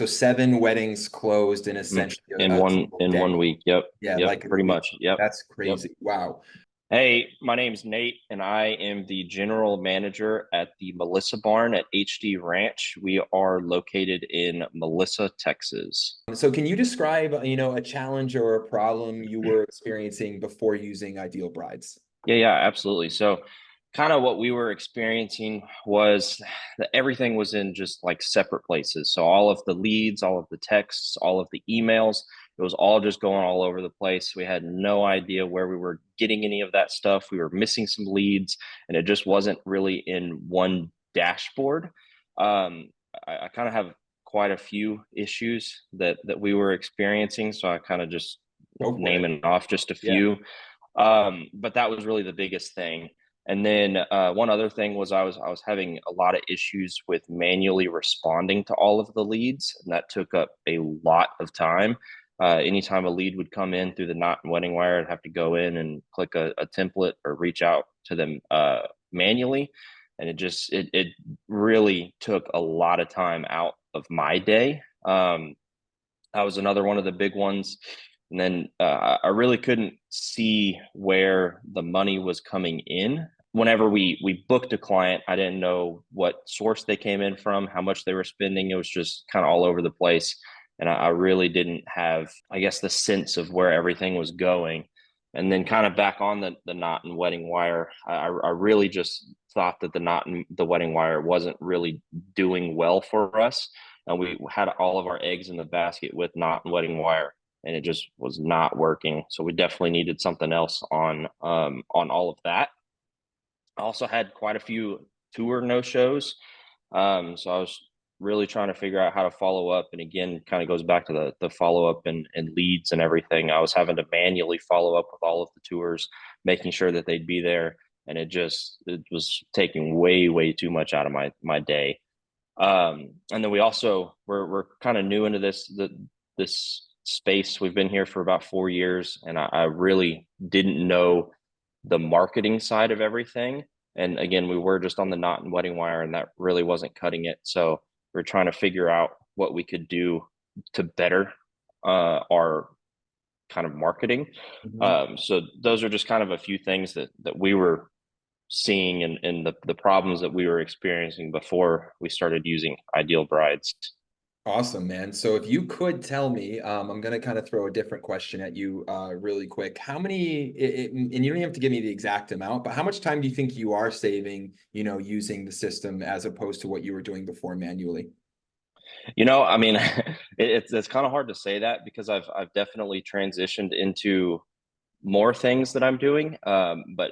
So 7 weddings closed in Mhm. essentially In a one single in day. 1 week. Yep. Yeah, Yep. like in a Pretty week. much. Yep. That's Yep. crazy. Wow. Hey, my name's Nate, and I am the general manager at the Melissa Barn at HD Ranch. We are located in Melissa, Texas. So can you describe, a challenge or a problem you were experiencing before using Ideal Brides? Yeah, absolutely. So, kind of what we were experiencing was that everything was in just like separate places. So, all of the leads, all of the texts, all of the emails, it was all just going all over the place. We had no idea where we were getting any of that stuff. We were missing some leads, and it just wasn't really in one dashboard. Um, I kind of have quite a few issues that we were experiencing, so I kind of just Go for it. naming off just a Yeah. few. But that was really the biggest thing. And then one other thing was I was having a lot of issues with manually responding to all of the leads, and that took up a lot of time. Anytime a lead would come in through the Knot and Wedding Wire, I'd have to go in and click a template or reach out to them manually, and it really took a lot of time out of my day. That was another one of the big ones. And then I really couldn't see where the money was coming in. Whenever we booked a client, I didn't know what source they came in from, how much they were spending. It was just kind of all over the place. And I really didn't have, I guess, the sense of where everything was going. And then kind of back on the Knot and Wedding Wire, I really just thought that the Knot and the Wedding Wire wasn't really doing well for us, and we had all of our eggs in the basket with Knot and Wedding Wire, and it just was not working. So we definitely needed something else on all of that. I also had quite a few tour no shows, so I was really trying to figure out how to follow up. And again, kind of goes back to the follow up and leads and everything. I was having to manually follow up with all of the tours, making sure that they'd be there, and it was taking way too much out of my day. And then we're kind of new into this space. We've been here for about 4 years, and I really didn't know the marketing side of everything. And again, we were just on the Knot and Wedding Wire, and that really wasn't cutting it. So we're trying to figure out what we could do to better our kind of marketing. Mhm. So those are just kind of a few things that we were seeing and the problems that we were experiencing before we started using Ideal Brides. Awesome, man. So if you could tell me, I'm going to kind of throw a different question at you really quick. How many, and you don't have to give me the exact amount, but how much time do you think you are saving, using the system as opposed to what you were doing before manually? I mean, it's kind of hard to say that because I've definitely transitioned into more things that I'm doing, but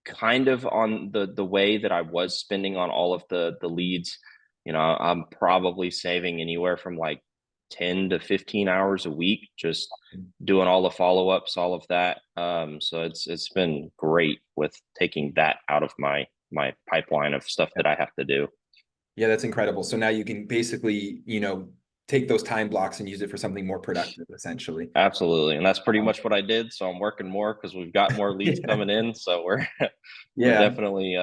kind of on the way that I was spending on all of the leads. I'm probably saving anywhere from like 10 to 15 hours a week just doing all the follow-ups, all of that. So it's been great with taking that out of my pipeline of stuff that I have to do. Yeah, that's incredible. So now you can basically, take those time blocks and use it for something more productive, essentially. Absolutely. And that's pretty Um, much what I did. So I'm working more because we've got more leads yeah, coming in. So we're we're yeah, definitely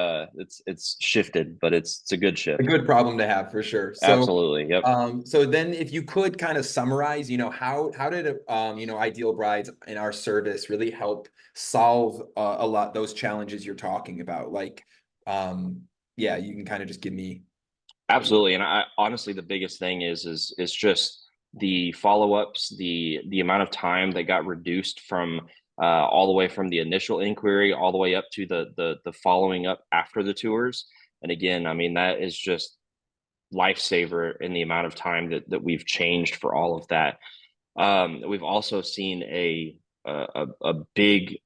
it's shifted, but it's a good a shift. good problem to have for sure. So, Absolutely. Yep. so then if you could kind of summarize, how did Ideal Brides in our service really help solve a lot those challenges you're talking about? Like, um, yeah, you can kind of just give me. Absolutely. And I honestly the biggest thing is just the follow-ups, the amount of time that got reduced from all the way from the initial inquiry all the way up to the following up after the tours. And again, I mean that is just lifesaver in the amount of time that we've changed for all of that. We've also seen a big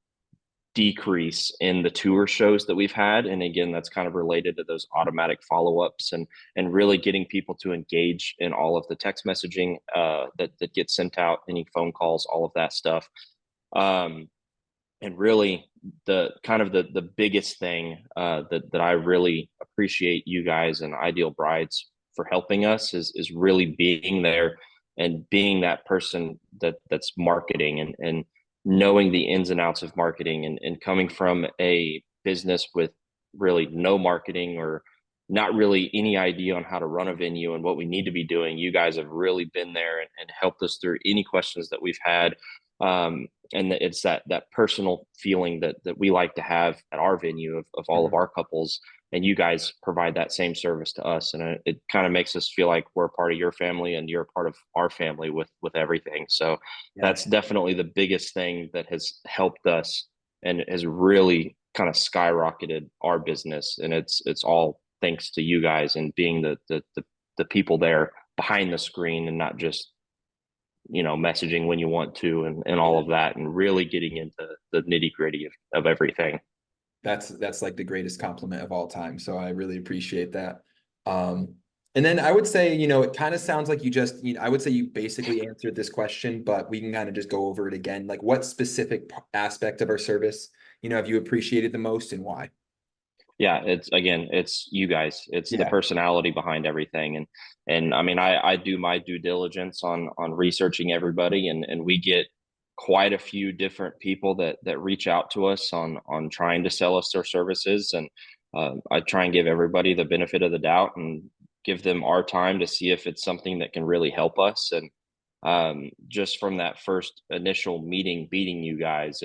decrease in the tour shows that we've had, and again, that's kind of related to those automatic follow-ups and really getting people to engage in all of the text messaging that gets sent out, any phone calls, all of that stuff. Um, and really the kind of the biggest thing that I really appreciate you guys and Ideal Brides for helping us is really being there and being that person that's marketing and knowing the ins and outs of marketing and coming from a business with really no marketing or not really any idea on how to run a venue and what we need to be doing, you guys have really been there and helped us through any questions that we've had. And it's that personal feeling that we like to have at our venue of all of Mhm. our couples, and you guys provide that same service to us, and it kind of makes us feel like we're a part of your family and you're a part of our family with everything. So Yeah. that's definitely the biggest thing that has helped us and has really kind of skyrocketed our business, and it's all thanks to you guys and being the people there behind the screen and not just messaging when you want to and all Yeah. of that, and really getting into the nitty gritty of everything. That's like the greatest compliment of all time. So I really appreciate that. Um, and then I would say, it kind of sounds like I would say you basically answered this question, but we can kind of just go over it again. Like what specific aspect of our service, have you appreciated the most and why? Yeah, it's you guys, it's the Yeah. personality behind everything. And I mean, I do my due diligence on researching everybody, and we get quite a few different people that reach out to us on trying to sell us their services. And I try and give everybody the benefit of the doubt and give them our time to see if it's something that can really help us. And just from that first initial meeting beating you guys,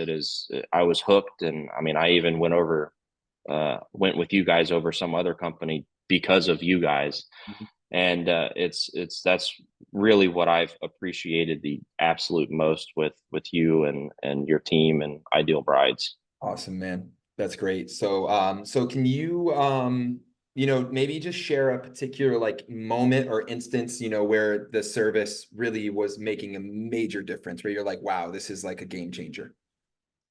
I was hooked. And I mean, I even went with you guys over some other company because of you guys. Mhm. And it's that's really what I've appreciated the absolute most with you and your team and Ideal Brides. Awesome, man. That's great. So can you maybe just share a particular like moment or instance, where the service really was making a major difference, where you're like, wow, this is like a game changer.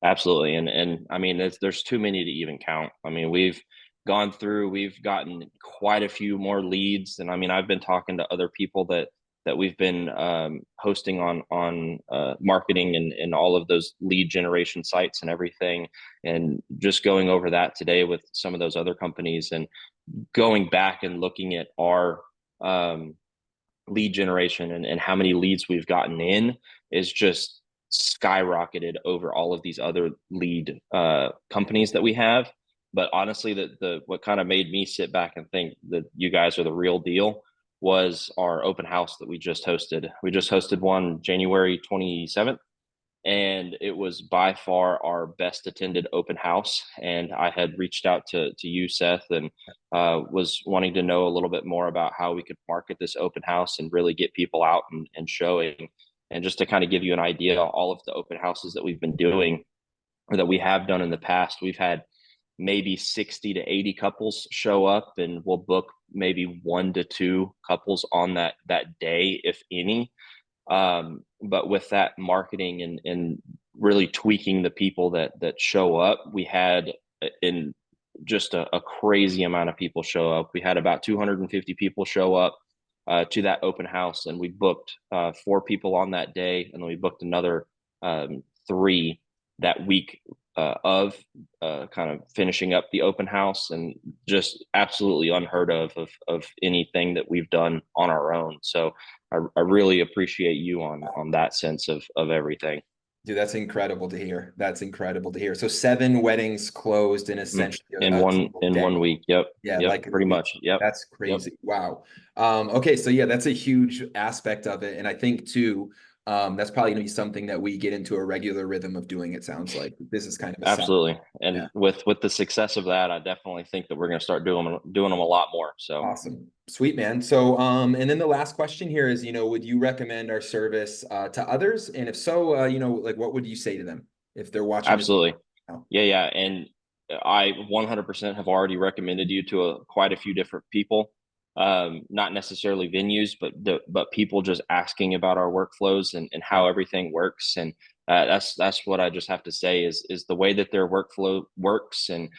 Absolutely. And I mean, there's too many to even count. I mean, we've gotten quite a few more leads. And I mean, I've been talking to other people that we've been hosting on marketing and all of those lead generation sites and everything, and just going over that today with some of those other companies, and going back and looking at our um, lead generation and how many leads we've gotten in is just skyrocketed over all of these other lead companies that we have. But honestly, the what kind of made me sit back and think that you guys are the real deal was our open house that we just hosted. We just hosted one January 27th, and it was by far our best attended open house. And I had reached out to you, Seth, and was wanting to know a little bit more about how we could market this open house and really get people out and showing. And just to kind of give you an idea, all of the open houses that we've been doing or that we have done in the past, we've had maybe 60 to 80 couples show up, and we'll book maybe 1 to 2 couples on that day, if any. But with that marketing and really tweaking the people that show up, we had in just a crazy amount of people show up. We had about 250 people show up to that open house, and we booked 4 people on that day, and then we booked another 3 that week of kind of finishing up the open house, and just absolutely unheard of anything that we've done on our own. So I really appreciate you on that sense of everything. Dude, that's incredible to hear. That's incredible to hear. So 7 weddings closed in Mm. essentially In a one single in day. 1 week. Yep. Yeah, Yep. like in a Pretty week. much. Yep. That's Yep. crazy. Wow. Okay, so yeah, that's a huge aspect of it. And I think too, that's probably gonna be something that we get into a regular rhythm of doing, it sounds like. This is kind of a sign. Absolutely. Yeah. And with the success of that, I definitely think that we're going to start doing them a lot more. So Awesome. Sweet, man. So, and then the last question here is, would you recommend our service to others? And if so, like what would you say to them if they're watching this absolutely. now? Yeah, yeah. And I 100% have already recommended you to quite a few different people. Not necessarily venues, but people just asking about our workflows and how everything works. And that's what I just have to say is the way that their workflow works, and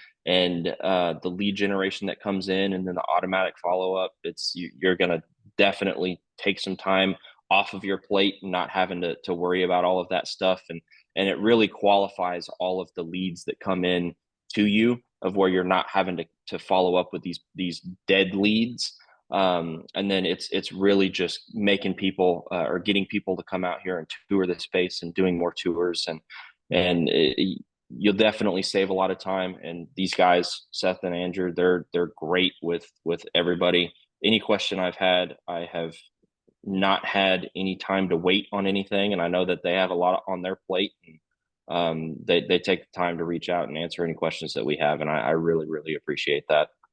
the lead generation that comes in, and then the automatic follow up. You're gonna definitely take some time off of your plate, not having to worry about all of that stuff, and it really qualifies all of the leads that come in to you, of where you're not having to follow up with these dead leads. And then it's really just making people or getting people to come out here and tour the space and doing more tours, and you'll definitely save a lot of time. And these guys, Seth and Andrew, they're great with everybody. Any question I've had, I have not had any time to wait on anything, and I know that they have a lot on their plate. And, they take the time to reach out and answer any questions that we have, and I really appreciate that.